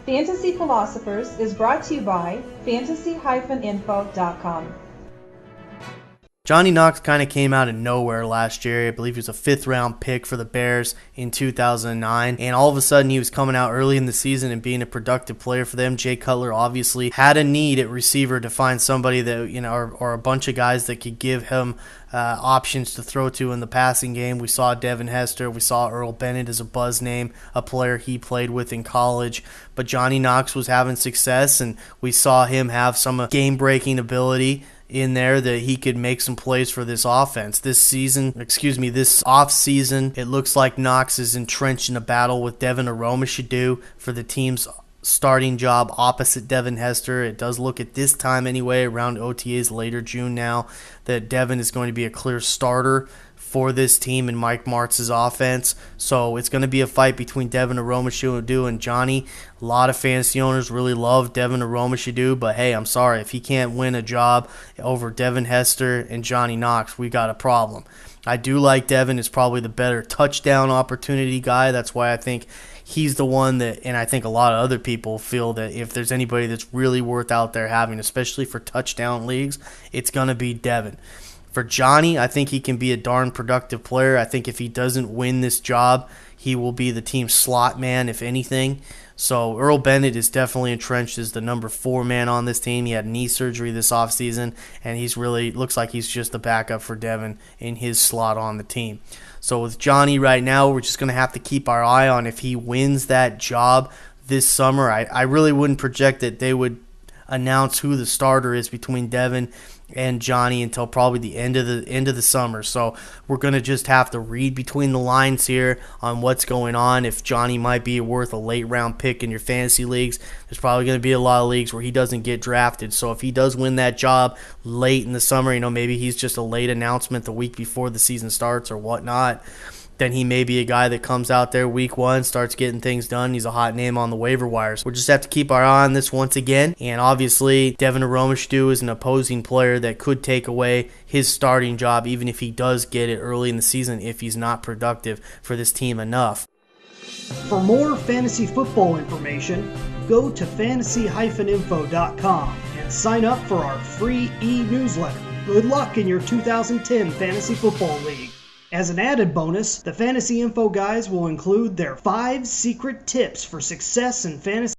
Fantasy Philosophers is brought to you by fantasy-info.com. Johnny Knox kind of came out of nowhere last year. I believe he was a 5th-round pick for the Bears in 2009. And all of a sudden, he was coming out early in the season and being a productive player for them. Jay Cutler obviously had a need at receiver to find somebody that, or a bunch of guys that could give him options to throw to in the passing game. We saw Devin Hester. We saw Earl Bennett as a buzz name, a player he played with in college. But Johnny Knox was having success, and we saw him have some game-breaking ability in there that he could make some plays for this offense. This offseason, it looks like Knox is entrenched in a battle with Devin Aromashodu for the team's starting job opposite Devin Hester. It does look at this time anyway, around OTAs later June now, that Devin is going to be a clear starter for this team in Mike Martz's offense. So it's going to be a fight between Devin Aromashodu and Johnny. A lot of fantasy owners really love Devin Aromashodu, but hey, I'm sorry. If he can't win a job over Devin Hester and Johnny Knox, we got a problem. I do like Devin is probably the better touchdown opportunity guy. That's why I think he's the one that, and I think a lot of other people feel that if there's anybody that's really worth out there having, especially for touchdown leagues, it's going to be Devin. For Johnny, I think he can be a darn productive player. I think if he doesn't win this job, he will be the team's slot man, if anything. So Earl Bennett is definitely entrenched as the number 4 man on this team. He had knee surgery this offseason, and he's really looks like he's just the backup for Devin in his slot on the team. So with Johnny right now, we're just going to have to keep our eye on if he wins that job this summer. I really wouldn't project that they would announce who the starter is between Devin and Johnny until probably the end of the summer. So we're going to just have to read between the lines here on what's going on. If Johnny might be worth a late round pick in your fantasy leagues, there's probably going to be a lot of leagues where he doesn't get drafted. So if he does win that job late in the summer, maybe he's just a late announcement the week before the season starts or whatnot, then he may be a guy that comes out there week 1, starts getting things done. He's a hot name on the waiver wires. We'll just have to keep our eye on this once again. And obviously, Devin Aromashodu is an opposing player that could take away his starting job, even if he does get it early in the season, if he's not productive for this team enough. For more fantasy football information, go to fantasy-info.com and sign up for our free e-newsletter. Good luck in your 2010 Fantasy Football League. As an added bonus, the Fantasy Info guys will include their 5 secret tips for success in fantasy